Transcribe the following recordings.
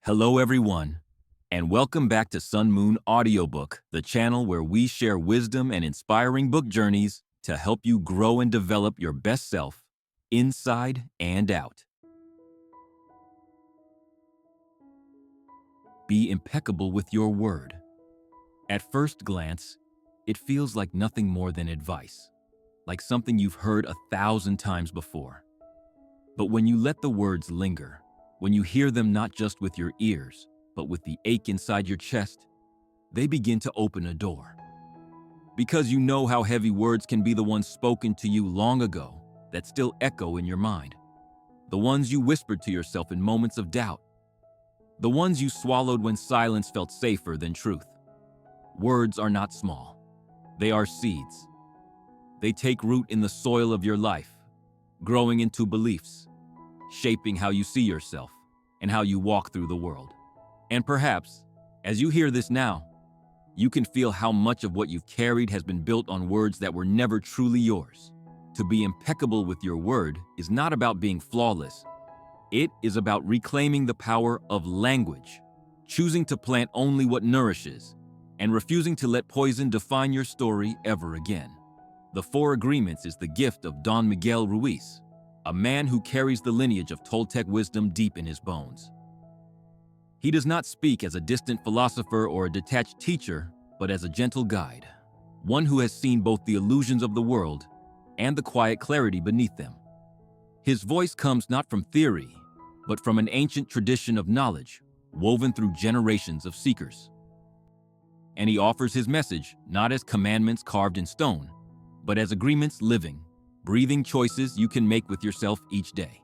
Hello, everyone, and welcome back to Sun Moon Audiobook, the channel where we share wisdom and inspiring book journeys to help you grow and develop your best self, inside and out. Be impeccable with your word. At first glance, it feels like nothing more than advice, like something you've heard 1,000 times before. But when you let the words linger, when you hear them not just with your ears, but with the ache inside your chest, they begin to open a door. Because you know how heavy words can be, the ones spoken to you long ago that still echo in your mind. The ones you whispered to yourself in moments of doubt. The ones you swallowed when silence felt safer than truth. Words are not small. They are seeds. They take root in the soil of your life, growing into beliefs, shaping how you see yourself and how you walk through the world. And perhaps, as you hear this now, you can feel how much of what you've carried has been built on words that were never truly yours. To be impeccable with your word is not about being flawless. It is about reclaiming the power of language, choosing to plant only what nourishes, and refusing to let poison define your story ever again. The Four Agreements is the gift of Don Miguel Ruiz, a man who carries the lineage of Toltec wisdom deep in his bones. He does not speak as a distant philosopher or a detached teacher, but as a gentle guide, one who has seen both the illusions of the world and the quiet clarity beneath them. His voice comes not from theory, but from an ancient tradition of knowledge woven through generations of seekers. And he offers his message not as commandments carved in stone, but as agreements living, breathing choices you can make with yourself each day.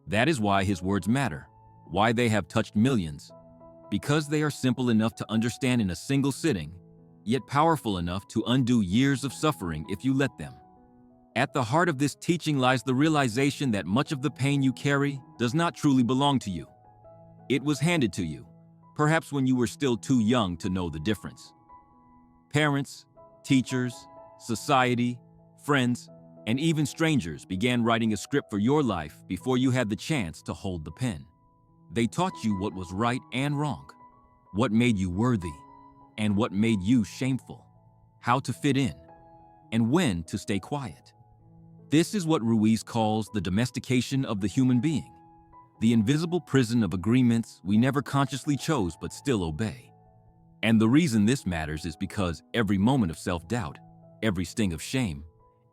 That is why his words matter, why they have touched millions, because they are simple enough to understand in a single sitting, yet powerful enough to undo years of suffering if you let them. At the heart of this teaching lies the realization that much of the pain you carry does not truly belong to you. It was handed to you, perhaps when you were still too young to know the difference. Parents, teachers, society, friends, and even strangers began writing a script for your life before you had the chance to hold the pen. They taught you what was right and wrong, what made you worthy, and what made you shameful, how to fit in, and when to stay quiet. This is what Ruiz calls the domestication of the human being, the invisible prison of agreements we never consciously chose but still obey. And the reason this matters is because every moment of self-doubt, every sting of shame,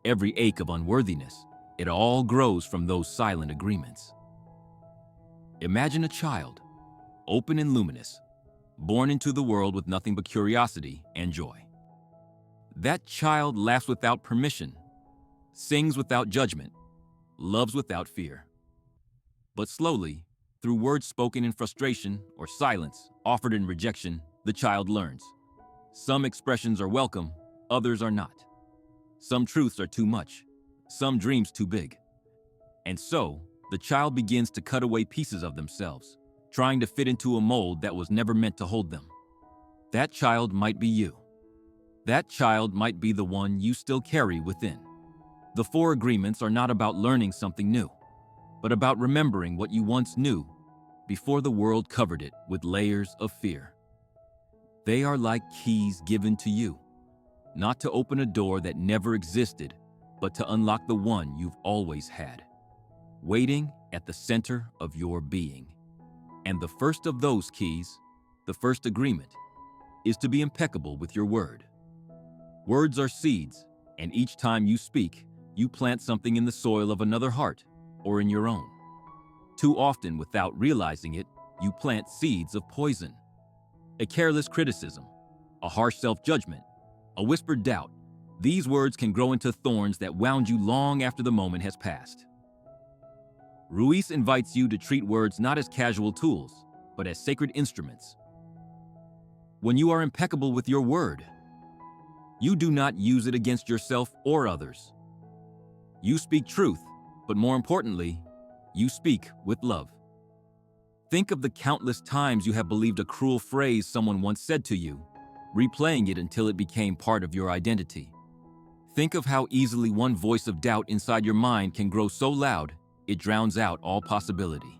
every ache of unworthiness, it all grows from those silent agreements. Imagine a child, open and luminous, born into the world with nothing but curiosity and joy. That child laughs without permission, sings without judgment, loves without fear. But slowly, through words spoken in frustration or silence offered in rejection, the child learns. Some expressions are welcome, others are not. Some truths are too much, some dreams too big. And so, the child begins to cut away pieces of themselves, trying to fit into a mold that was never meant to hold them. That child might be you. That child might be the one you still carry within. The Four Agreements are not about learning something new, but about remembering what you once knew before the world covered it with layers of fear. They are like keys given to you, not to open a door that never existed, but to unlock the one you've always had, waiting at the center of your being. And the first of those keys, the first agreement, is to be impeccable with your word. Words are seeds, and each time you speak, you plant something in the soil of another heart or in your own. Too often, without realizing it, you plant seeds of poison. A careless criticism, a harsh self-judgment, a whispered doubt. These words can grow into thorns that wound you long after the moment has passed. Ruiz invites you to treat words not as casual tools, but as sacred instruments. When you are impeccable with your word, you do not use it against yourself or others. You speak truth, but more importantly, you speak with love. Think of the countless times you have believed a cruel phrase someone once said to you, replaying it until it became part of your identity. Think of how easily one voice of doubt inside your mind can grow so loud it drowns out all possibility.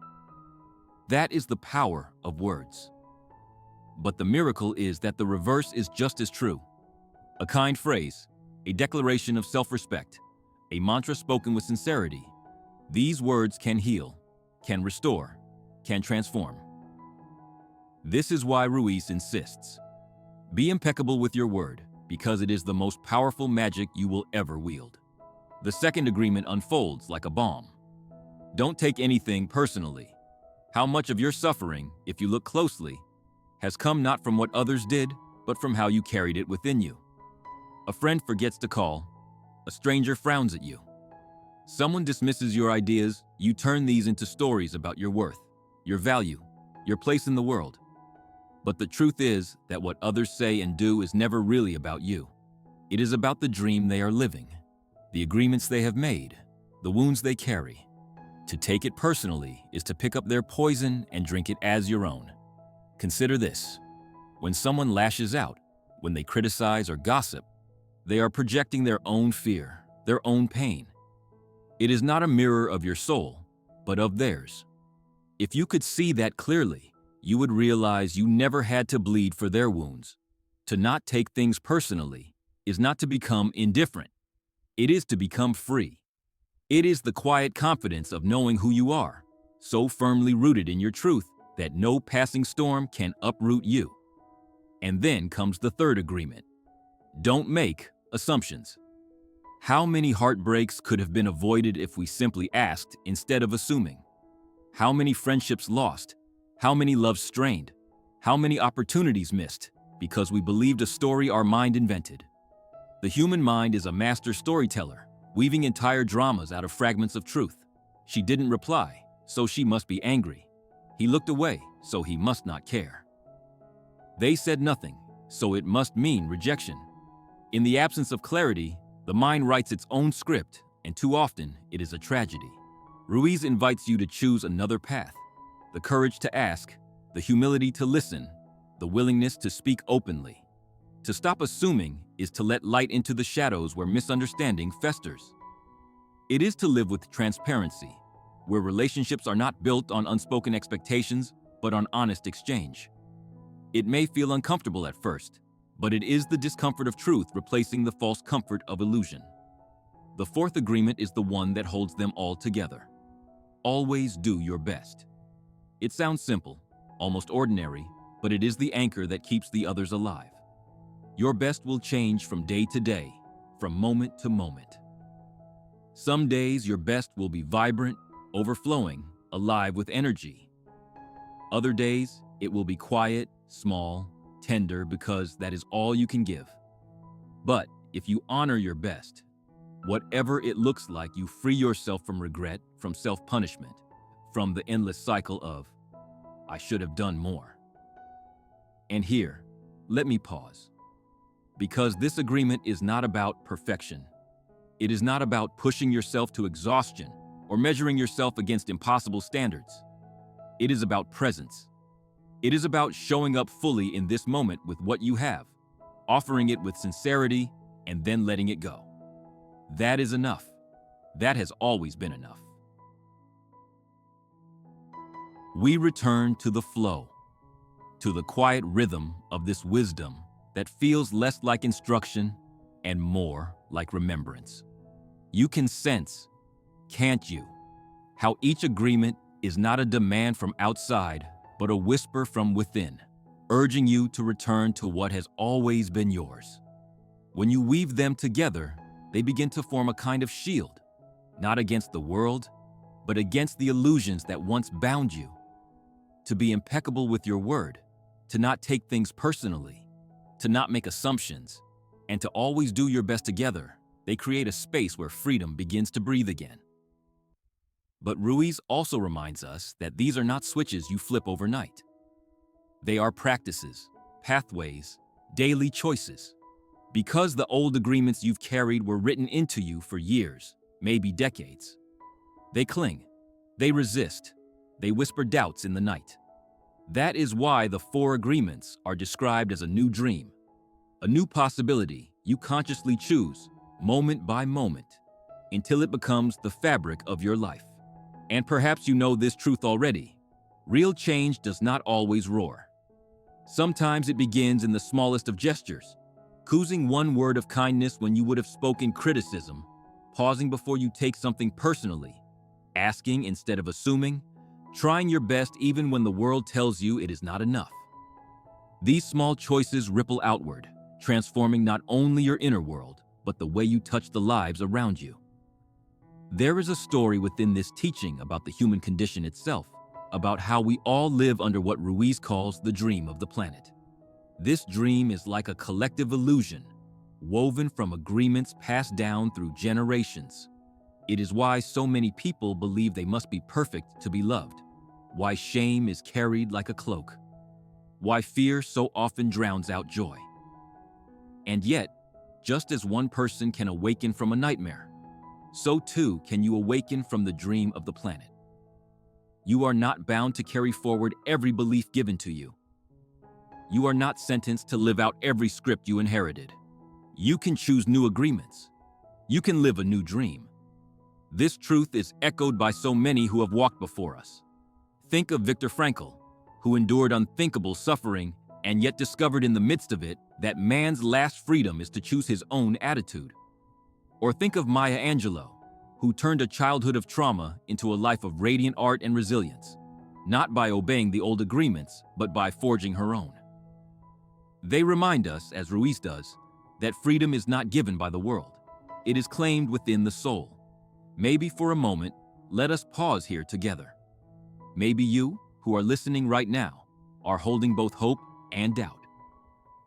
That is the power of words. But the miracle is that the reverse is just as true. A kind phrase, a declaration of self-respect, a mantra spoken with sincerity. These words can heal, can restore, can transform. This is why Ruiz insists. Be impeccable with your word, because it is the most powerful magic you will ever wield. The second agreement unfolds like a bomb. Don't take anything personally. How much of your suffering, if you look closely, has come not from what others did, but from how you carried it within you. A friend forgets to call. A stranger frowns at you. Someone dismisses your ideas. You turn these into stories about your worth, your value, your place in the world. But the truth is that what others say and do is never really about you. It is about the dream they are living, the agreements they have made, the wounds they carry. To take it personally is to pick up their poison and drink it as your own. Consider this. When someone lashes out, when they criticize or gossip, they are projecting their own fear, their own pain. It is not a mirror of your soul, but of theirs. If you could see that clearly, you would realize you never had to bleed for their wounds. To not take things personally is not to become indifferent. It is to become free. It is the quiet confidence of knowing who you are, so firmly rooted in your truth that no passing storm can uproot you. And then comes the third agreement. Don't make assumptions. How many heartbreaks could have been avoided if we simply asked instead of assuming? How many friendships lost? How many loves strained? How many opportunities missed because we believed a story our mind invented? The human mind is a master storyteller, weaving entire dramas out of fragments of truth. She didn't reply, so she must be angry. He looked away, so he must not care. They said nothing, so it must mean rejection. In the absence of clarity, the mind writes its own script, and too often it is a tragedy. Ruiz invites you to choose another path. The courage to ask, the humility to listen, the willingness to speak openly. To stop assuming is to let light into the shadows where misunderstanding festers. It is to live with transparency, where relationships are not built on unspoken expectations, but on honest exchange. It may feel uncomfortable at first, but it is the discomfort of truth replacing the false comfort of illusion. The fourth agreement is the one that holds them all together. Always do your best. It sounds simple, almost ordinary, but it is the anchor that keeps the others alive. Your best will change from day to day, from moment to moment. Some days your best will be vibrant, overflowing, alive with energy. Other days, it will be quiet, small, tender, because that is all you can give. But if you honor your best, whatever it looks like, you free yourself from regret, from self-punishment, from the endless cycle of, I should have done more. And here, let me pause. Because this agreement is not about perfection. It is not about pushing yourself to exhaustion or measuring yourself against impossible standards. It is about presence. It is about showing up fully in this moment with what you have, offering it with sincerity, and then letting it go. That is enough. That has always been enough. We return to the flow, to the quiet rhythm of this wisdom that feels less like instruction and more like remembrance. You can sense, can't you, how each agreement is not a demand from outside, but a whisper from within, urging you to return to what has always been yours. When you weave them together, they begin to form a kind of shield, not against the world, but against the illusions that once bound you. To be impeccable with your word, to not take things personally, to not make assumptions, and to always do your best together, they create a space where freedom begins to breathe again. But Ruiz also reminds us that these are not switches you flip overnight. They are practices, pathways, daily choices. Because the old agreements you've carried were written into you for years, maybe decades. They cling, they resist, they whisper doubts in the night. That is why the 4 agreements are described as a new dream, a new possibility you consciously choose, moment by moment, until it becomes the fabric of your life. And perhaps you know this truth already. Real change does not always roar. Sometimes it begins in the smallest of gestures, choosing one word of kindness when you would have spoken criticism, pausing before you take something personally, asking instead of assuming, trying your best even when the world tells you it is not enough. These small choices ripple outward, transforming not only your inner world, but the way you touch the lives around you. There is a story within this teaching about the human condition itself, about how we all live under what Ruiz calls the dream of the planet. This dream is like a collective illusion, woven from agreements passed down through generations. It is why so many people believe they must be perfect to be loved, why shame is carried like a cloak, why fear so often drowns out joy. And yet, just as one person can awaken from a nightmare, so too can you awaken from the dream of the planet. You are not bound to carry forward every belief given to you. You are not sentenced to live out every script you inherited. You can choose new agreements. You can live a new dream. This truth is echoed by so many who have walked before us. Think of Viktor Frankl, who endured unthinkable suffering and yet discovered in the midst of it that man's last freedom is to choose his own attitude. Or think of Maya Angelou, who turned a childhood of trauma into a life of radiant art and resilience, not by obeying the old agreements, but by forging her own. They remind us, as Ruiz does, that freedom is not given by the world. It is claimed within the soul. Maybe for a moment, let us pause here together. Maybe you, who are listening right now, are holding both hope and doubt.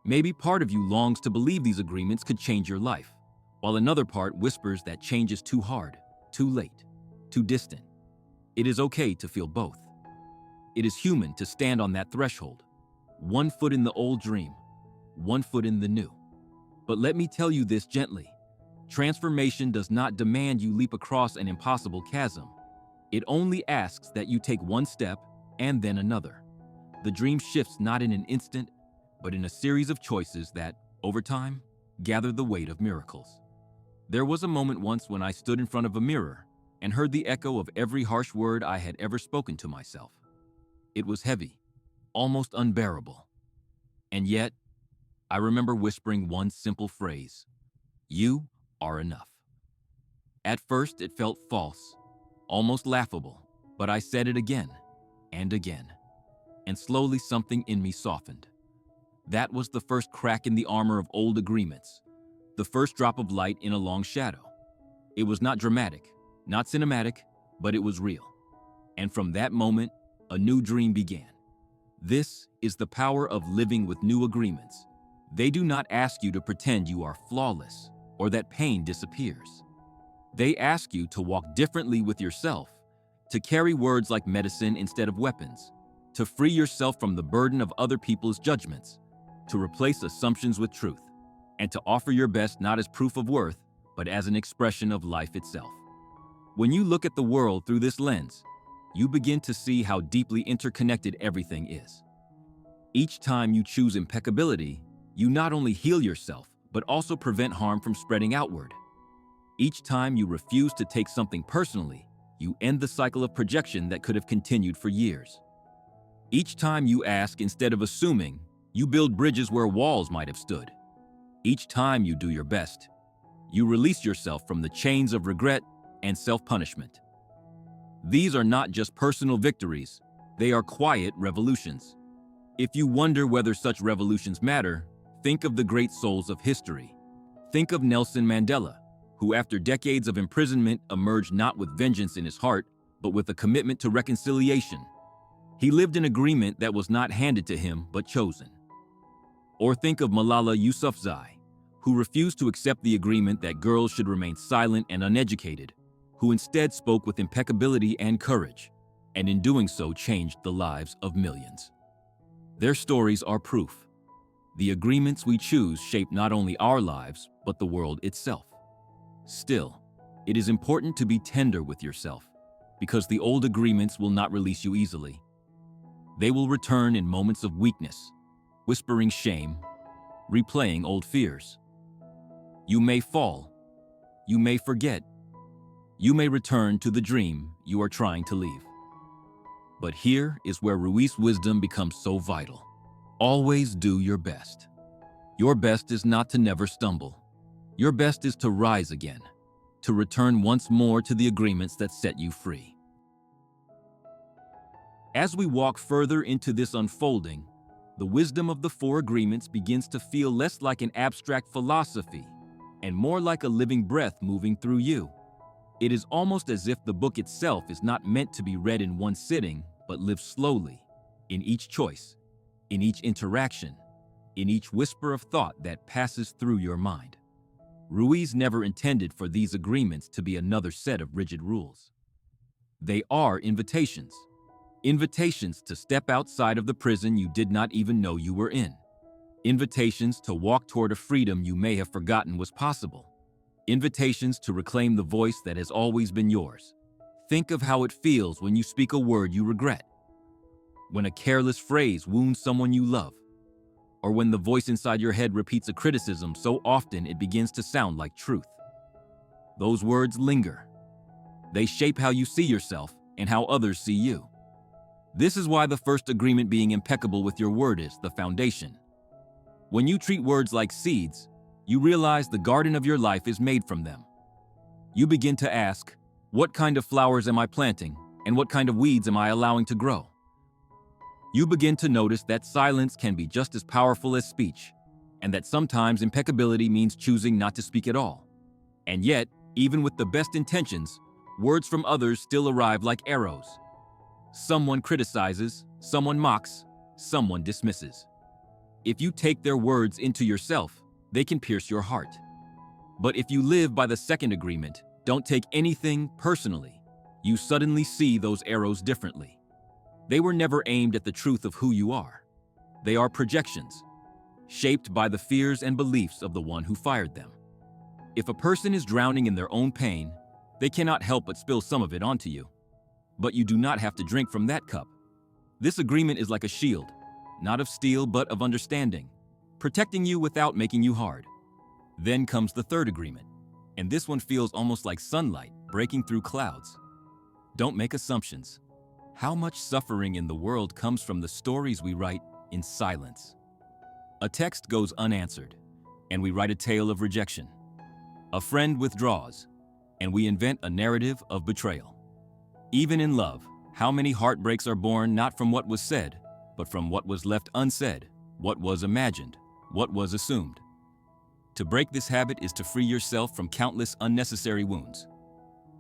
Maybe part of you longs to believe these agreements could change your life, while another part whispers that change is too hard, too late, too distant. It is okay to feel both. It is human to stand on that threshold, one foot in the old dream, one foot in the new. But let me tell you this gently. Transformation does not demand you leap across an impossible chasm. It only asks that you take one step and then another. The dream shifts not in an instant, but in a series of choices that, over time, gather the weight of miracles. There was a moment once when I stood in front of a mirror and heard the echo of every harsh word I had ever spoken to myself. It was heavy, almost unbearable. And yet, I remember whispering one simple phrase: "You are enough." At first, it felt false, almost laughable, but I said it again and again, and slowly something in me softened. That was the first crack in the armor of old agreements, the first drop of light in a long shadow. It was not dramatic, not cinematic, but it was real. And from that moment, a new dream began. This is the power of living with new agreements. They do not ask you to pretend you are flawless or that pain disappears. They ask you to walk differently with yourself, to carry words like medicine instead of weapons, to free yourself from the burden of other people's judgments, to replace assumptions with truth, and to offer your best not as proof of worth, but as an expression of life itself. When you look at the world through this lens, you begin to see how deeply interconnected everything is. Each time you choose impeccability, you not only heal yourself, but also prevent harm from spreading outward. Each time you refuse to take something personally, you end the cycle of projection that could have continued for years. Each time you ask instead of assuming, you build bridges where walls might have stood. Each time you do your best, you release yourself from the chains of regret and self-punishment. These are not just personal victories, they are quiet revolutions. If you wonder whether such revolutions matter, think of the great souls of history. Think of Nelson Mandela, who after decades of imprisonment emerged not with vengeance in his heart, but with a commitment to reconciliation. He lived an agreement that was not handed to him, but chosen. Or think of Malala Yousafzai, who refused to accept the agreement that girls should remain silent and uneducated, who instead spoke with impeccability and courage, and in doing so changed the lives of millions. Their stories are proof. The agreements we choose shape not only our lives, but the world itself. Still, it is important to be tender with yourself, because the old agreements will not release you easily. They will return in moments of weakness, whispering shame, replaying old fears. You may fall, you may forget, you may return to the dream you are trying to leave. But here is where Ruiz's wisdom becomes so vital. Always do your best. Your best is not to never stumble. Your best is to rise again, to return once more to the agreements that set you free. As we walk further into this unfolding, the wisdom of the four agreements begins to feel less like an abstract philosophy and more like a living breath moving through you. It is almost as if the book itself is not meant to be read in one sitting, but lived slowly, in each choice, in each interaction, in each whisper of thought that passes through your mind. Ruiz never intended for these agreements to be another set of rigid rules. They are invitations. Invitations to step outside of the prison you did not even know you were in. Invitations to walk toward a freedom you may have forgotten was possible. Invitations to reclaim the voice that has always been yours. Think of how it feels when you speak a word you regret, when a careless phrase wounds someone you love, or when the voice inside your head repeats a criticism so often it begins to sound like truth. Those words linger. They shape how you see yourself and how others see you. This is why the first agreement, being impeccable with your word, is the foundation. When you treat words like seeds, you realize the garden of your life is made from them. You begin to ask, what kind of flowers am I planting, and what kind of weeds am I allowing to grow? You begin to notice that silence can be just as powerful as speech, and that sometimes impeccability means choosing not to speak at all. And yet, even with the best intentions, words from others still arrive like arrows. Someone criticizes, someone mocks, someone dismisses. If you take their words into yourself, they can pierce your heart. But if you live by the second agreement, don't take anything personally, you suddenly see those arrows differently. They were never aimed at the truth of who you are. They are projections, shaped by the fears and beliefs of the one who fired them. If a person is drowning in their own pain, they cannot help but spill some of it onto you. But you do not have to drink from that cup. This agreement is like a shield, not of steel but of understanding, protecting you without making you hard. Then comes the third agreement, and this one feels almost like sunlight breaking through clouds. Don't make assumptions. How much suffering in the world comes from the stories we write in silence? A text goes unanswered, and we write a tale of rejection. A friend withdraws, and we invent a narrative of betrayal. Even in love, how many heartbreaks are born not from what was said, but from what was left unsaid, what was imagined, what was assumed. To break this habit is to free yourself from countless unnecessary wounds.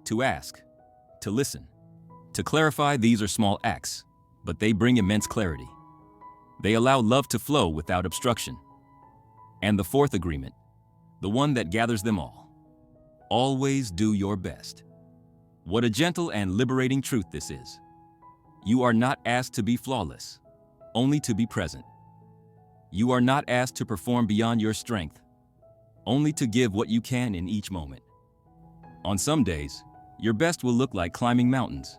To ask, to listen, to clarify, these are small acts, but they bring immense clarity. They allow love to flow without obstruction. And the fourth agreement, the one that gathers them all. Always do your best. What a gentle and liberating truth this is. You are not asked to be flawless, only to be present. You are not asked to perform beyond your strength, only to give what you can in each moment. On some days, your best will look like climbing mountains,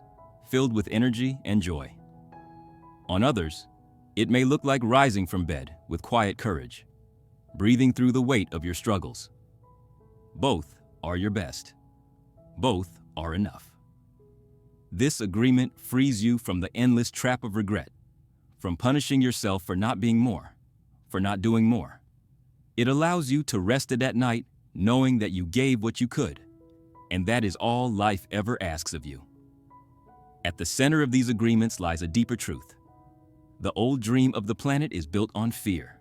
filled with energy and joy. On others, it may look like rising from bed with quiet courage, breathing through the weight of your struggles. Both are your best. Both are enough. This agreement frees you from the endless trap of regret, from punishing yourself for not being more, for not doing more. It allows you to rest it at night knowing that you gave what you could, and that is all life ever asks of you. At the center of these agreements lies a deeper truth. The old dream of the planet is built on fear.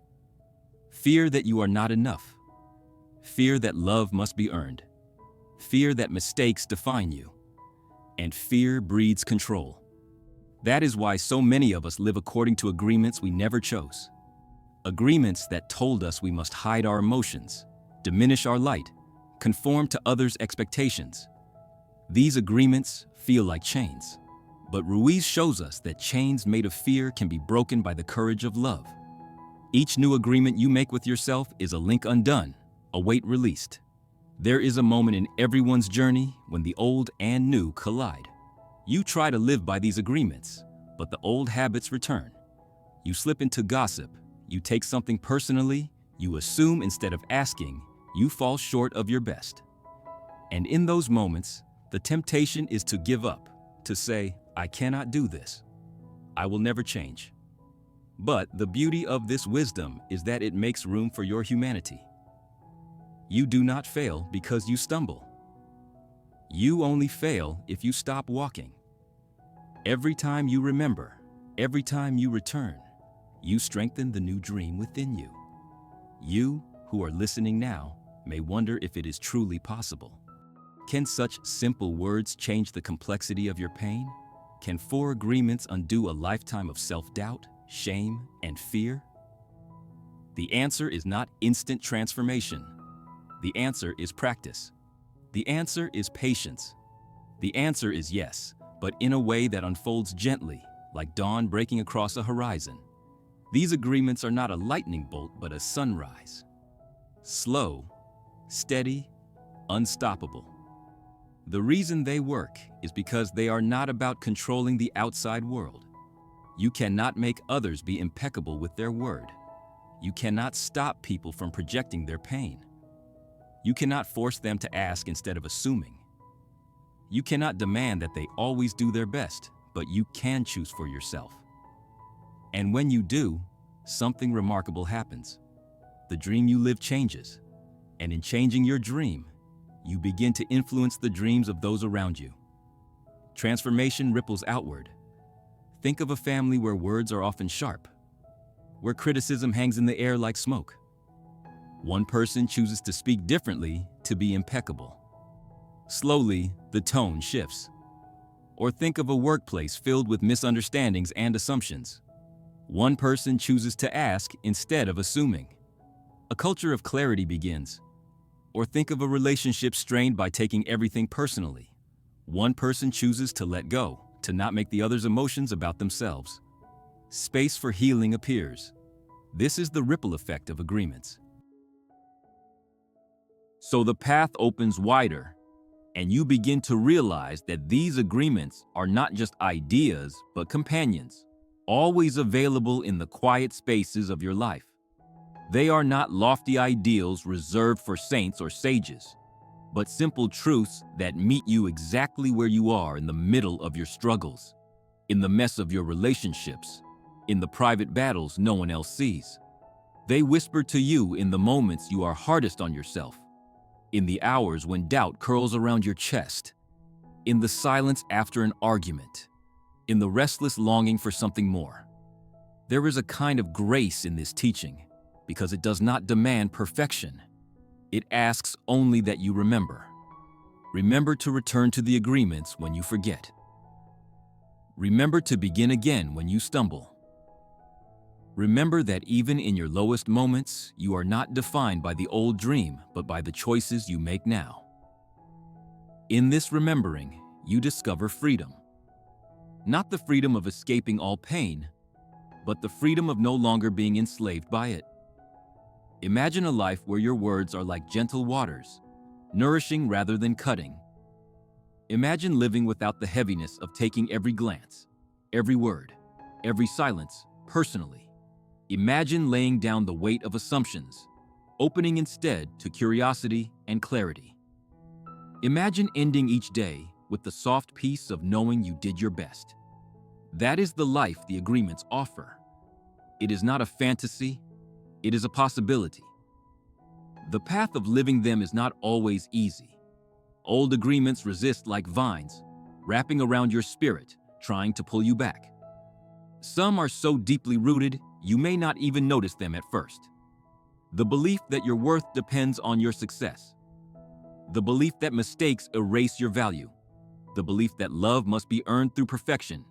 Fear that you are not enough. Fear that love must be earned. Fear that mistakes define you. And fear breeds control. That is why so many of us live according to agreements we never chose. Agreements that told us we must hide our emotions, diminish our light, conform to others' expectations. These agreements feel like chains. But Ruiz shows us that chains made of fear can be broken by the courage of love. Each new agreement you make with yourself is a link undone, a weight released. There is a moment in everyone's journey when the old and new collide. You try to live by these agreements, but the old habits return. You slip into gossip, you take something personally, you assume instead of asking, you fall short of your best. And in those moments, the temptation is to give up, to say, I cannot do this. I will never change. But the beauty of this wisdom is that it makes room for your humanity. You do not fail because you stumble. You only fail if you stop walking. Every time you remember, every time you return, you strengthen the new dream within you. You, who are listening now, may wonder if it is truly possible. Can such simple words change the complexity of your pain? Can 4 agreements undo a lifetime of self-doubt, shame, and fear? The answer is not instant transformation. The answer is practice. The answer is patience. The answer is yes, but in a way that unfolds gently, like dawn breaking across a horizon. These agreements are not a lightning bolt, but a sunrise. Slow, steady, unstoppable. The reason they work is because they are not about controlling the outside world. You cannot make others be impeccable with their word. You cannot stop people from projecting their pain. You cannot force them to ask instead of assuming. You cannot demand that they always do their best, but you can choose for yourself. And when you do, something remarkable happens. The dream you live changes, and in changing your dream, you begin to influence the dreams of those around you. Transformation ripples outward. Think of a family where words are often sharp, where criticism hangs in the air like smoke. One person chooses to speak differently to be impeccable. Slowly, the tone shifts. Or think of a workplace filled with misunderstandings and assumptions. One person chooses to ask instead of assuming. A culture of clarity begins. Or think of a relationship strained by taking everything personally. One person chooses to let go, to not make the other's emotions about themselves. Space for healing appears. This is the ripple effect of agreements. So the path opens wider, and you begin to realize that these agreements are not just ideas, but companions, always available in the quiet spaces of your life. They are not lofty ideals reserved for saints or sages, but simple truths that meet you exactly where you are in the middle of your struggles, in the mess of your relationships, in the private battles no one else sees. They whisper to you in the moments you are hardest on yourself, in the hours when doubt curls around your chest, in the silence after an argument, in the restless longing for something more. There is a kind of grace in this teaching because it does not demand perfection. It asks only that you remember. Remember to return to the agreements when you forget. Remember to begin again when you stumble. Remember that even in your lowest moments, you are not defined by the old dream, but by the choices you make now. In this remembering, you discover freedom. Not the freedom of escaping all pain, but the freedom of no longer being enslaved by it. Imagine a life where your words are like gentle waters, nourishing rather than cutting. Imagine living without the heaviness of taking every glance, every word, every silence personally. Imagine laying down the weight of assumptions, opening instead to curiosity and clarity. Imagine ending each day with the soft peace of knowing you did your best. That is the life the agreements offer. It is not a fantasy, it is a possibility. The path of living them is not always easy. Old agreements resist like vines, wrapping around your spirit, trying to pull you back. Some are so deeply rooted, you may not even notice them at first. The belief that your worth depends on your success. The belief that mistakes erase your value. The belief that love must be earned through perfection.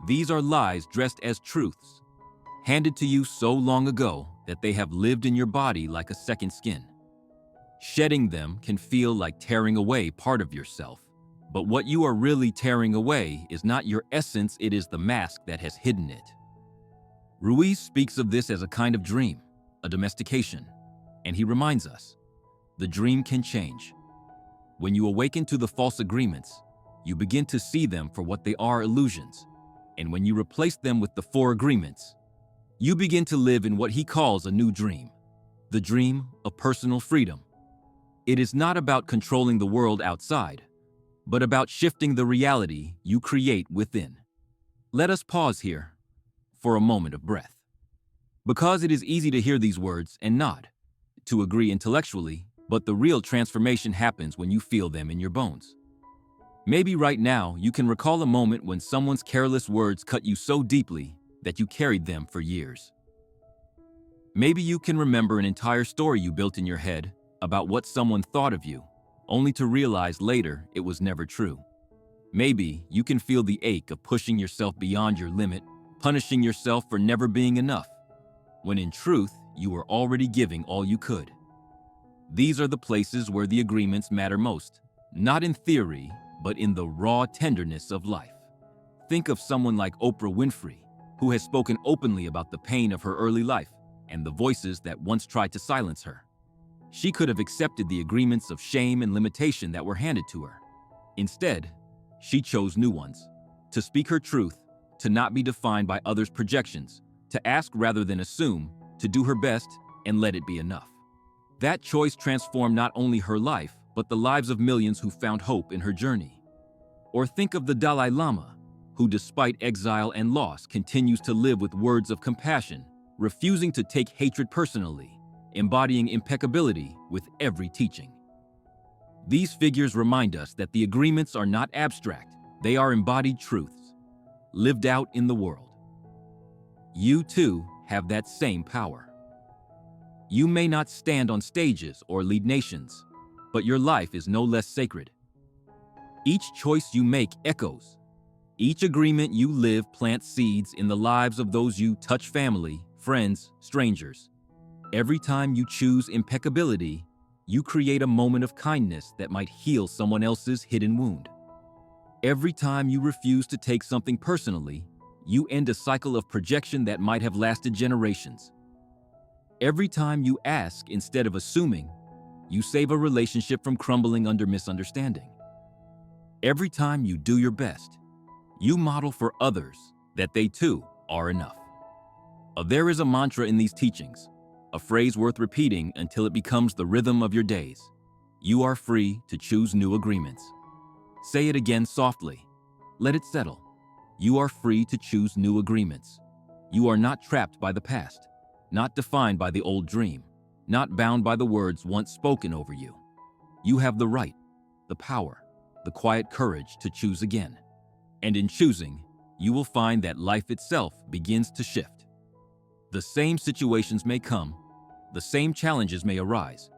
These are lies dressed as truths, handed to you so long ago that they have lived in your body like a second skin. Shedding them can feel like tearing away part of yourself. But what you are really tearing away is not your essence, it is the mask that has hidden it. Ruiz speaks of this as a kind of dream, a domestication, and he reminds us, the dream can change. When you awaken to the false agreements, you begin to see them for what they are, illusions. And when you replace them with the 4 agreements, you begin to live in what he calls a new dream, the dream of personal freedom. It is not about controlling the world outside, but about shifting the reality you create within. Let us pause here for a moment of breath. Because it is easy to hear these words and nod, to agree intellectually, but the real transformation happens when you feel them in your bones. Maybe right now you can recall a moment when someone's careless words cut you so deeply that you carried them for years. Maybe you can remember an entire story you built in your head about what someone thought of you, only to realize later it was never true. Maybe you can feel the ache of pushing yourself beyond your limit, punishing yourself for never being enough, when in truth you were already giving all you could. These are the places where the agreements matter most, not in theory, but in the raw tenderness of life. Think of someone like Oprah Winfrey, who has spoken openly about the pain of her early life and the voices that once tried to silence her. She could have accepted the agreements of shame and limitation that were handed to her. Instead, she chose new ones, to speak her truth, to not be defined by others' projections, to ask rather than assume, to do her best and let it be enough. That choice transformed not only her life, but the lives of millions who found hope in her journey. Or think of the Dalai Lama, who despite exile and loss continues to live with words of compassion, refusing to take hatred personally, embodying impeccability with every teaching. These figures remind us that the agreements are not abstract, they are embodied truths, lived out in the world. You too have that same power. You may not stand on stages or lead nations, but your life is no less sacred. Each choice you make echoes. Each agreement you live plants seeds in the lives of those you touch: family, friends, strangers. Every time you choose impeccability, you create a moment of kindness that might heal someone else's hidden wound. Every time you refuse to take something personally, you end a cycle of projection that might have lasted generations. Every time you ask instead of assuming, you save a relationship from crumbling under misunderstanding. Every time you do your best, you model for others that they too are enough. There is a mantra in these teachings, a phrase worth repeating until it becomes the rhythm of your days. You are free to choose new agreements. Say it again softly. Let it settle. You are free to choose new agreements. You are not trapped by the past, not defined by the old dream, not bound by the words once spoken over you. You have the right, the power, the quiet courage to choose again. And in choosing, you will find that life itself begins to shift. The same situations may come, the same challenges may arise,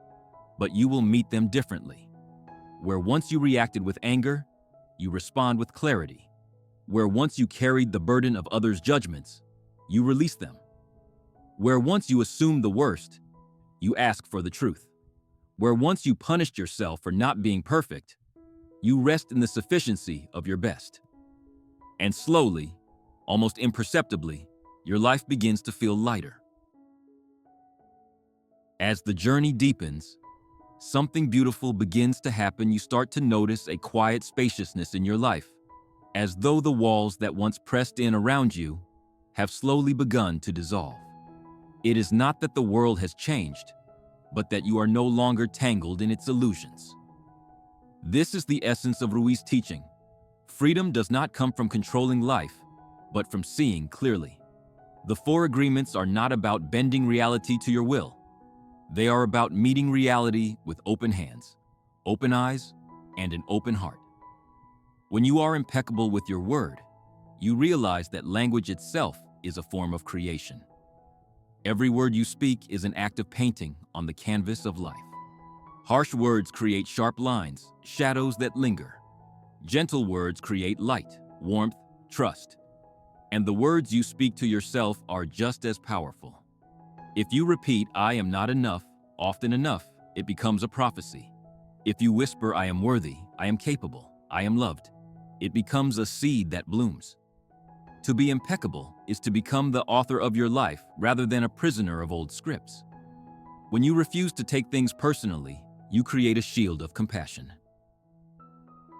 but you will meet them differently. Where once you reacted with anger, you respond with clarity. Where once you carried the burden of others' judgments, you release them. Where once you assumed the worst, you ask for the truth. Where once you punished yourself for not being perfect, you rest in the sufficiency of your best. And slowly, almost imperceptibly, your life begins to feel lighter. As the journey deepens, something beautiful begins to happen. You start to notice a quiet spaciousness in your life, as though the walls that once pressed in around you have slowly begun to dissolve. It is not that the world has changed, but that you are no longer tangled in its illusions. This is the essence of Ruiz's teaching. Freedom does not come from controlling life, but from seeing clearly. The four agreements are not about bending reality to your will. They are about meeting reality with open hands, open eyes, and an open heart. When you are impeccable with your word, you realize that language itself is a form of creation. Every word you speak is an act of painting on the canvas of life. Harsh words create sharp lines, shadows that linger. Gentle words create light, warmth, trust. And the words you speak to yourself are just as powerful. If you repeat, "I am not enough," often enough, it becomes a prophecy. If you whisper, "I am worthy, I am capable, I am loved," it becomes a seed that blooms. To be impeccable is to become the author of your life rather than a prisoner of old scripts. When you refuse to take things personally, you create a shield of compassion.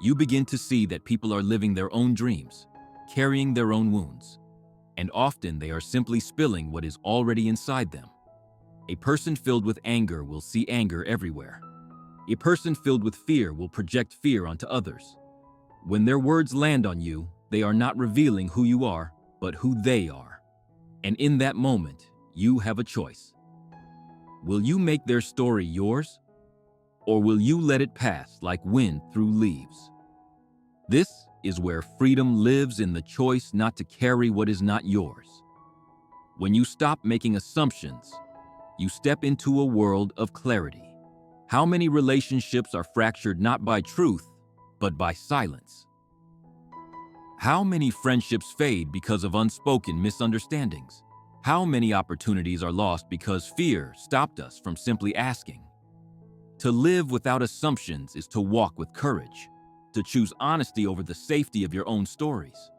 You begin to see that people are living their own dreams, carrying their own wounds, and often they are simply spilling what is already inside them. A person filled with anger will see anger everywhere. A person filled with fear will project fear onto others. When their words land on you, They are not revealing who you are, but who they are. And in that moment, you have a choice. Will you make their story yours? Or will you let it pass like wind through leaves? This is where freedom lives, in the choice not to carry what is not yours. When you stop making assumptions, you step into a world of clarity. How many relationships are fractured not by truth, but by silence? How many friendships fade because of unspoken misunderstandings? How many opportunities are lost because fear stopped us from simply asking? To live without assumptions is to walk with courage, to choose honesty over the safety of your own stories.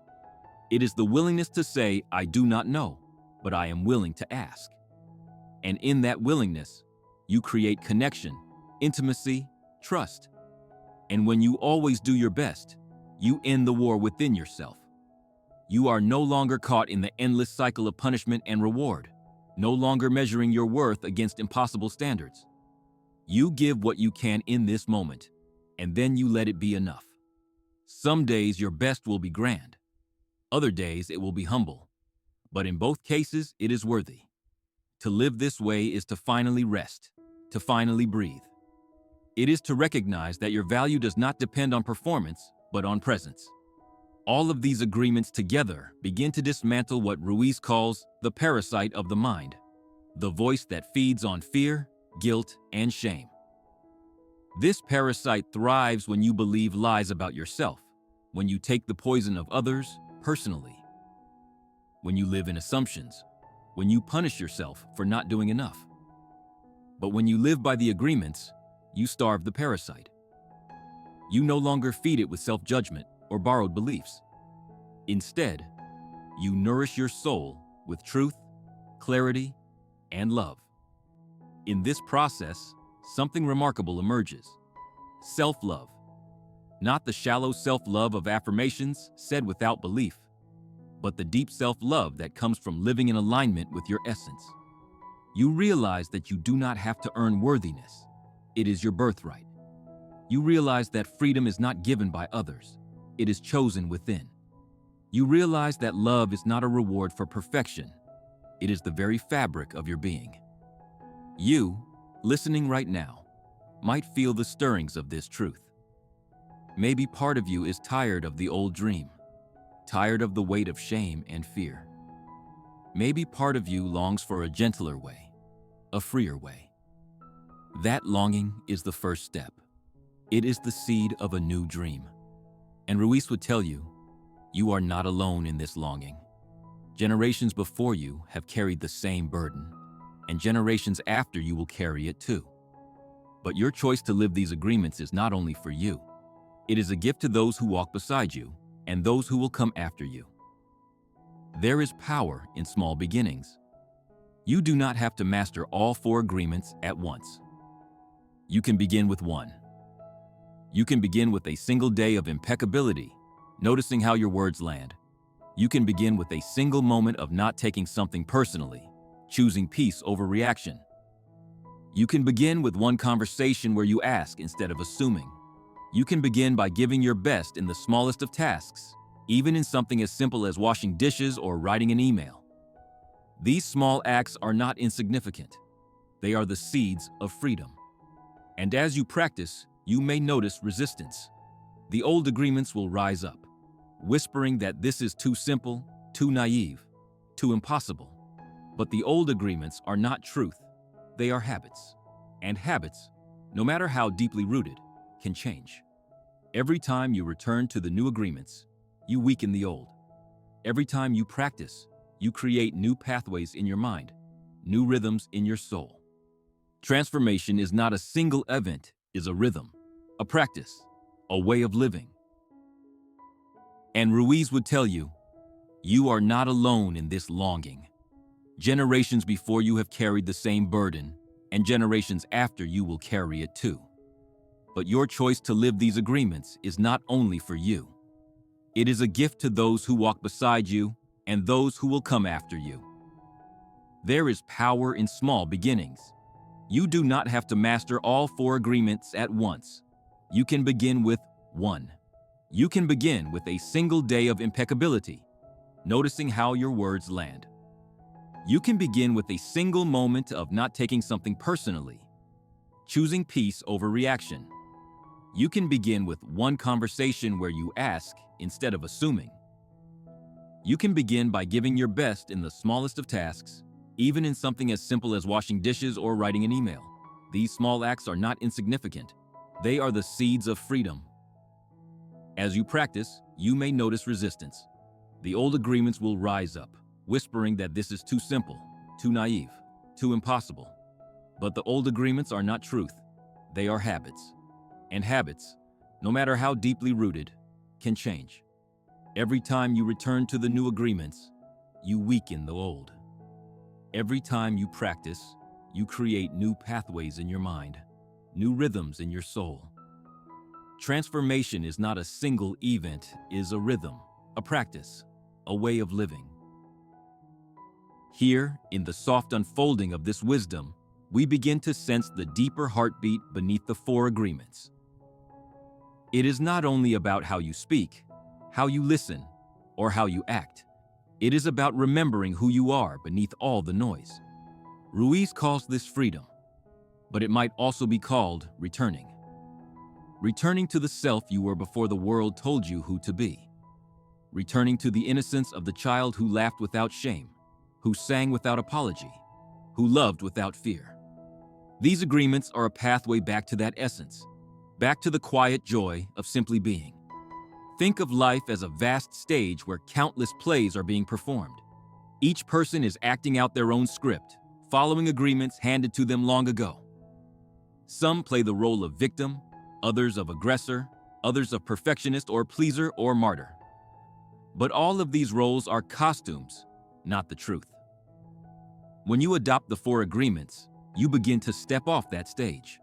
It is the willingness to say, I do not know, but I am willing to ask. And in that willingness, you create connection, intimacy, trust. And when you always do your best, you end the war within yourself. You are no longer caught in the endless cycle of punishment and reward, no longer measuring your worth against impossible standards. You give what you can in this moment, and then you let it be enough. Some days your best will be grand. Other days it will be humble. But in both cases, it is worthy. To live this way is to finally rest, to finally breathe. It is to recognize that your value does not depend on performance, but on presence. All of these agreements together begin to dismantle what Ruiz calls the parasite of the mind, the voice that feeds on fear, guilt, and shame. This parasite thrives when you believe lies about yourself, when you take the poison of others personally, when you live in assumptions, when you punish yourself for not doing enough. But when you live by the agreements, you starve the parasite. You no longer feed it with self-judgment or borrowed beliefs. Instead, you nourish your soul with truth, clarity, and love. In this process, something remarkable emerges: self-love. Not the shallow self-love of affirmations said without belief, but the deep self-love that comes from living in alignment with your essence. You realize that you do not have to earn worthiness. It is your birthright. You realize that freedom is not given by others. It is chosen within. You realize that love is not a reward for perfection. It is the very fabric of your being. You, listening right now, might feel the stirrings of this truth. Maybe part of you is tired of the old dream, tired of the weight of shame and fear. Maybe part of you longs for a gentler way, a freer way. That longing is the first step. It is the seed of a new dream. And Ruiz would tell you, you are not alone in this longing. Generations before you have carried the same burden, and generations after you will carry it too. But your choice to live these agreements is not only for you. It is a gift to those who walk beside you and those who will come after you. There is power in small beginnings. You do not have to master all 4 agreements at once. You can begin with 1. You can begin with a single day of impeccability, noticing how your words land. You can begin with a single moment of not taking something personally, choosing peace over reaction. You can begin with one conversation where you ask instead of assuming. You can begin by giving your best in the smallest of tasks, even in something as simple as washing dishes or writing an email. These small acts are not insignificant. They are the seeds of freedom. And as you practice, you may notice resistance. The old agreements will rise up, whispering that this is too simple, too naive, too impossible. But the old agreements are not truth. They are habits. And habits, no matter how deeply rooted, can change. Every time you return to the new agreements, you weaken the old. Every time you practice, you create new pathways in your mind, new rhythms in your soul. Transformation is not a single event, it is a rhythm, a practice, a way of living. And Ruiz would tell you, you are not alone in this longing. Generations before you have carried the same burden, and generations after you will carry it too. But your choice to live these agreements is not only for you. It is a gift to those who walk beside you and those who will come after you. There is power in small beginnings. You do not have to master all 4 agreements at once. You can begin with 1. You can begin with a single day of impeccability, noticing how your words land. You can begin with a single moment of not taking something personally, choosing peace over reaction. You can begin with one conversation where you ask instead of assuming. You can begin by giving your best in the smallest of tasks, even in something as simple as washing dishes or writing an email. These small acts are not insignificant. They are the seeds of freedom. As you practice, you may notice resistance. The old agreements will rise up, whispering that this is too simple, too naive, too impossible. But the old agreements are not truth. They are habits. And habits, no matter how deeply rooted, can change. Every time you return to the new agreements, you weaken the old. Every time you practice, you create new pathways in your mind, new rhythms in your soul. Transformation is not a single event, it is a rhythm, a practice, a way of living. Here, in the soft unfolding of this wisdom, we begin to sense the deeper heartbeat beneath the 4 agreements. It is not only about how you speak, how you listen, or how you act. It is about remembering who you are beneath all the noise. Ruiz calls this freedom, but it might also be called returning. Returning to the self you were before the world told you who to be. Returning to the innocence of the child who laughed without shame, who sang without apology, who loved without fear. These agreements are a pathway back to that essence, back to the quiet joy of simply being. Think of life as a vast stage where countless plays are being performed. Each person is acting out their own script, following agreements handed to them long ago. Some play the role of victim, others of aggressor, others of perfectionist or pleaser or martyr. But all of these roles are costumes, not the truth. When you adopt the 4 agreements, you begin to step off that stage.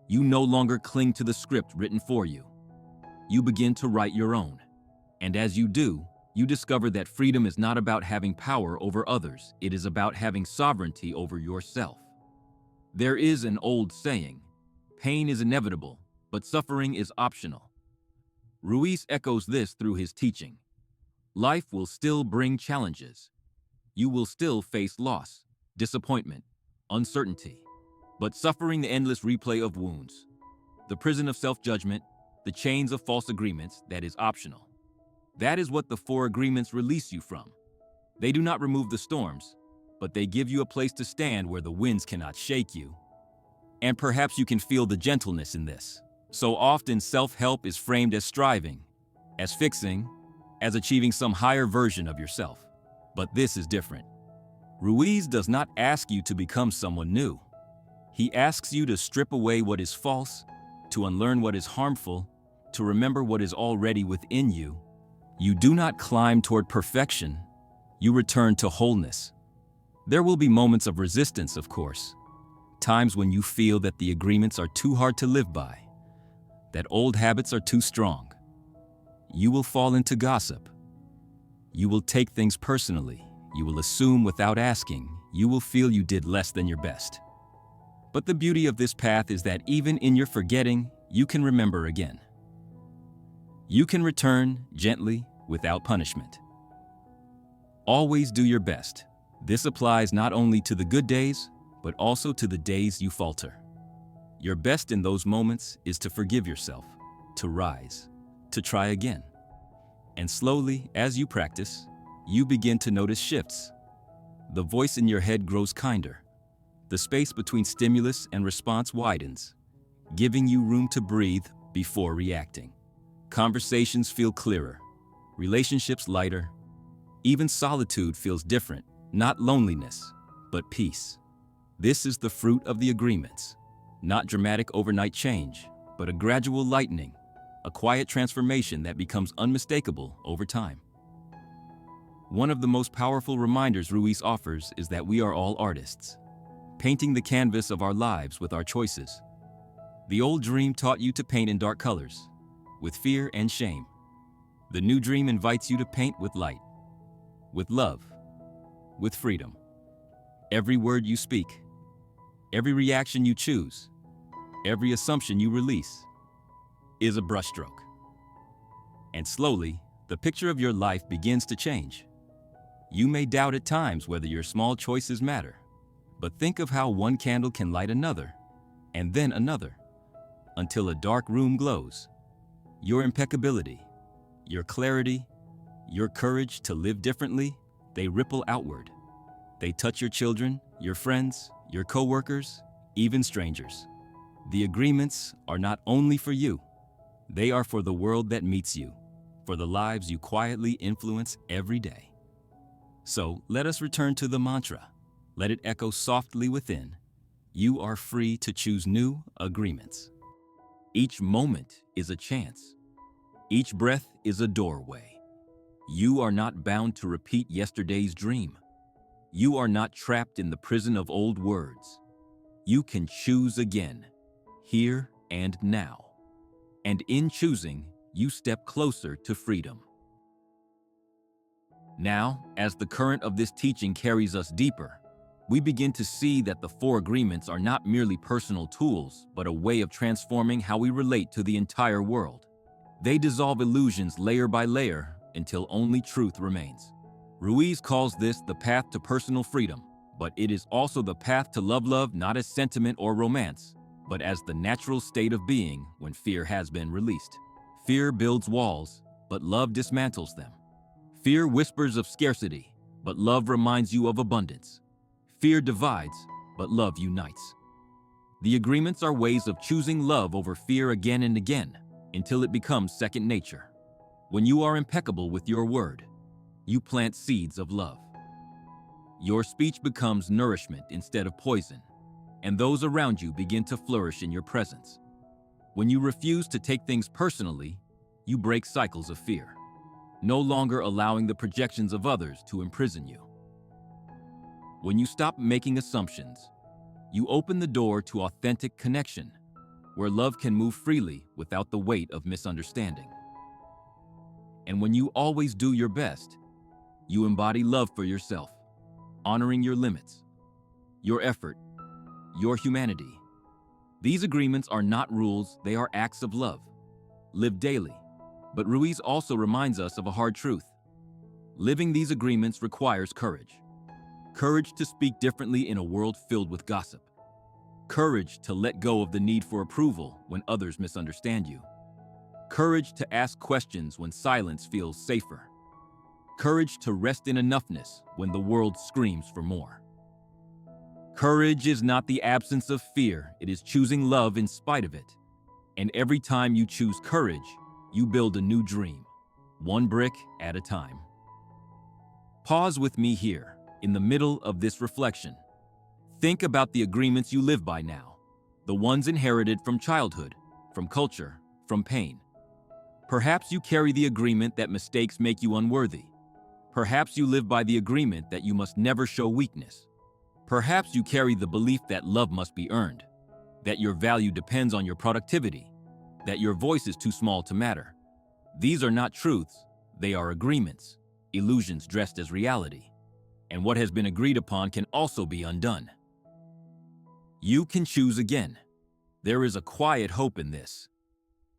You no longer cling to the script written for you. You begin to write your own. And as you do, you discover that freedom is not about having power over others, it is about having sovereignty over yourself. There is an old saying, pain is inevitable, but suffering is optional. Ruiz echoes this through his teaching. Life will still bring challenges. You will still face loss, disappointment, uncertainty, but suffering the endless replay of wounds, the prison of self-judgment, the chains of false agreements, that is optional. That is what the 4 agreements release you from. They do not remove the storms, but they give you a place to stand where the winds cannot shake you. And perhaps you can feel the gentleness in this. So often self-help is framed as striving, as fixing, as achieving some higher version of yourself. But this is different. Ruiz does not ask you to become someone new. He asks you to strip away what is false, to unlearn what is harmful, to remember what is already within you. You do not climb toward perfection, you return to wholeness. There will be moments of resistance, of course, times when you feel that the agreements are too hard to live by, that old habits are too strong. You will fall into gossip. You will take things personally. You will assume without asking. You will feel you did less than your best. But the beauty of this path is that even in your forgetting, you can remember again. You can return gently, without punishment. Always do your best. This applies not only to the good days, but also to the days you falter. Your best in those moments is to forgive yourself, to rise, to try again. And slowly, as you practice, you begin to notice shifts. The voice in your head grows kinder. The space between stimulus and response widens, giving you room to breathe before reacting. Conversations feel clearer, relationships lighter. Even solitude feels different, not loneliness, but peace. This is the fruit of the agreements. Not dramatic overnight change, but a gradual lightening, a quiet transformation that becomes unmistakable over time. One of the most powerful reminders Ruiz offers is that we are all artists, painting the canvas of our lives with our choices. The old dream taught you to paint in dark colors, with fear and shame. The new dream invites you to paint with light, with love, with freedom. Every word you speak, every reaction you choose, every assumption you release is a brushstroke. And slowly, the picture of your life begins to change. You may doubt at times whether your small choices matter, but think of how one candle can light another, and then another, until a dark room glows. Your impeccability, your clarity, your courage to live differently, they ripple outward. They touch your children, your friends, your coworkers, even strangers. The agreements are not only for you, they are for the world that meets you, for the lives you quietly influence every day. So let us return to the mantra. Let it echo softly within. You are free to choose new agreements. Each moment is a chance. Each breath is a doorway. You are not bound to repeat yesterday's dream. You are not trapped in the prison of old words. You can choose again, here and now. And in choosing, you step closer to freedom. Now, as the current of this teaching carries us deeper, we begin to see that the 4 agreements are not merely personal tools, but a way of transforming how we relate to the entire world. They dissolve illusions layer by layer until only truth remains. Ruiz calls this the path to personal freedom, but it is also the path to love not as sentiment or romance, but as the natural state of being when fear has been released. Fear builds walls, but love dismantles them. Fear whispers of scarcity, but love reminds you of abundance. Fear divides, but love unites. The agreements are ways of choosing love over fear again and again, until it becomes second nature. When you are impeccable with your word, you plant seeds of love. Your speech becomes nourishment instead of poison, and those around you begin to flourish in your presence. When you refuse to take things personally, you break cycles of fear, no longer allowing the projections of others to imprison you. When you stop making assumptions, you open the door to authentic connection, where love can move freely without the weight of misunderstanding. And when you always do your best, you embody love for yourself, honoring your limits, your effort, your humanity. These agreements are not rules, they are acts of love, lived daily. But Ruiz also reminds us of a hard truth. Living these agreements requires courage. Courage to speak differently in a world filled with gossip. Courage to let go of the need for approval when others misunderstand you. Courage to ask questions when silence feels safer. Courage to rest in enoughness when the world screams for more. Courage is not the absence of fear, it is choosing love in spite of it. And every time you choose courage, you build a new dream, one brick at a time. Pause with me here, in the middle of this reflection. Think about the agreements you live by now, the ones inherited from childhood, from culture, from pain. Perhaps you carry the agreement that mistakes make you unworthy. Perhaps you live by the agreement that you must never show weakness. Perhaps you carry the belief that love must be earned, that your value depends on your productivity, that your voice is too small to matter. These are not truths, they are agreements, illusions dressed as reality. And what has been agreed upon can also be undone. You can choose again. There is a quiet hope in this.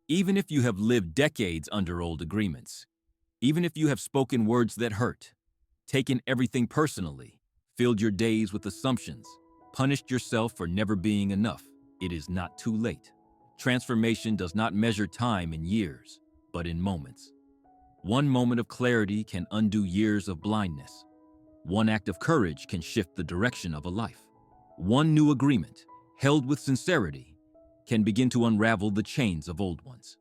Even if you have lived decades under old agreements, even if you have spoken words that hurt, taken everything personally, filled your days with assumptions, punished yourself for never being enough, it is not too late. Transformation does not measure time in years, but in moments. One moment of clarity can undo years of blindness. One act of courage can shift the direction of a life. One new agreement, held with sincerity, can begin to unravel the chains of old ones.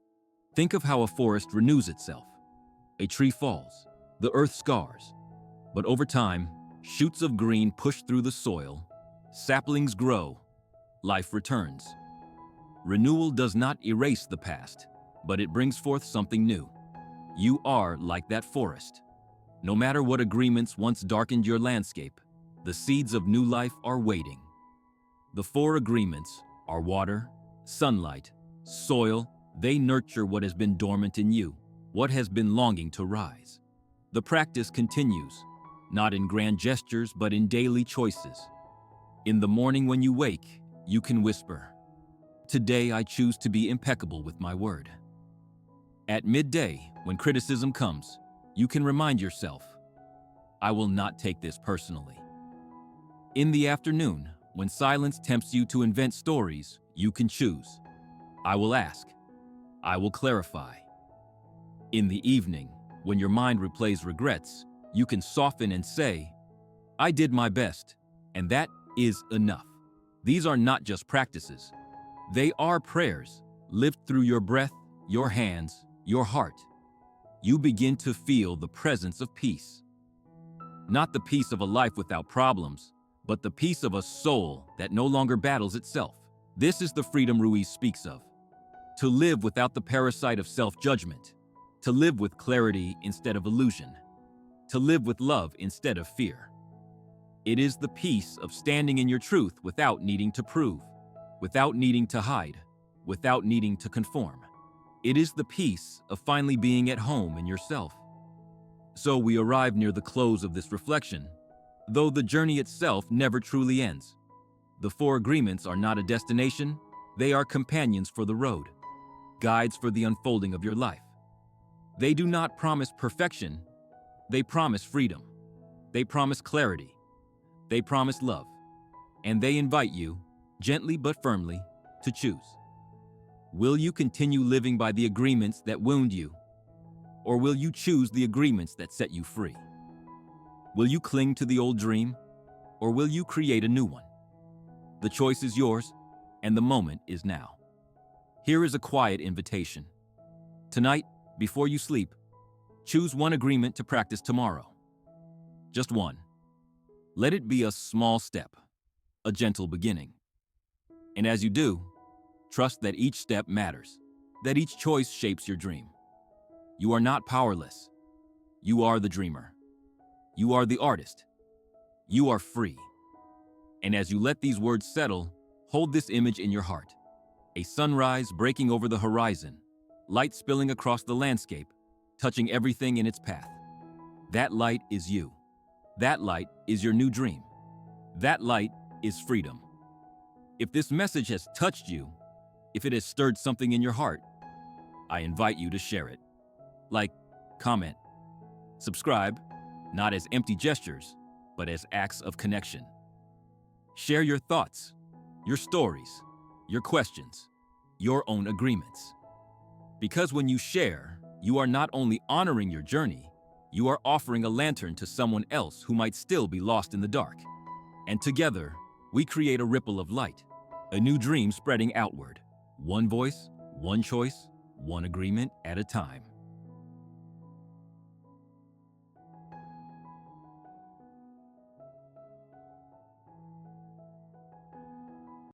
Think of how a forest renews itself. A tree falls, the earth scars, but over time, shoots of green push through the soil, saplings grow, life returns. Renewal does not erase the past, but it brings forth something new. You are like that forest. No matter what agreements once darkened your landscape, the seeds of new life are waiting. The 4 agreements are water, sunlight, soil. They nurture what has been dormant in you, what has been longing to rise. The practice continues, not in grand gestures, but in daily choices. In the morning when you wake, you can whisper, "Today I choose to be impeccable with my word." At midday, when criticism comes, you can remind yourself, I will not take this personally. In the afternoon, when silence tempts you to invent stories, you can choose. I will ask. I will clarify. In the evening, when your mind replays regrets, you can soften and say, I did my best, and that is enough. These are not just practices. They are prayers lived through your breath, your hands, your heart. You begin to feel the presence of peace. Not the peace of a life without problems, but the peace of a soul that no longer battles itself. This is the freedom Ruiz speaks of. To live without the parasite of self-judgment. To live with clarity instead of illusion. To live with love instead of fear. It is the peace of standing in your truth without needing to prove, without needing to hide, without needing to conform. It is the peace of finally being at home in yourself. So we arrive near the close of this reflection, though the journey itself never truly ends. The 4 agreements are not a destination, they are companions for the road, guides for the unfolding of your life. They do not promise perfection, they promise freedom. They promise clarity. They promise love. And they invite you, gently but firmly, to choose. Will you continue living by the agreements that wound you? Or will you choose the agreements that set you free? Will you cling to the old dream? Or will you create a new one? The choice is yours, and the moment is now. Here is a quiet invitation. Tonight, before you sleep, choose one agreement to practice tomorrow. Just one. Let it be a small step, a gentle beginning. And as you do, trust that each step matters, that each choice shapes your dream. You are not powerless. You are the dreamer. You are the artist. You are free. And as you let these words settle, hold this image in your heart. A sunrise breaking over the horizon, light spilling across the landscape, touching everything in its path. That light is you. That light is your new dream. That light is freedom. If this message has touched you, if it has stirred something in your heart, I invite you to share it. Like, comment, subscribe, not as empty gestures, but as acts of connection. Share your thoughts, your stories, your questions, your own agreements. Because when you share, you are not only honoring your journey, you are offering a lantern to someone else who might still be lost in the dark. And together, we create a ripple of light, a new dream spreading outward. One voice, one choice, one agreement at a time.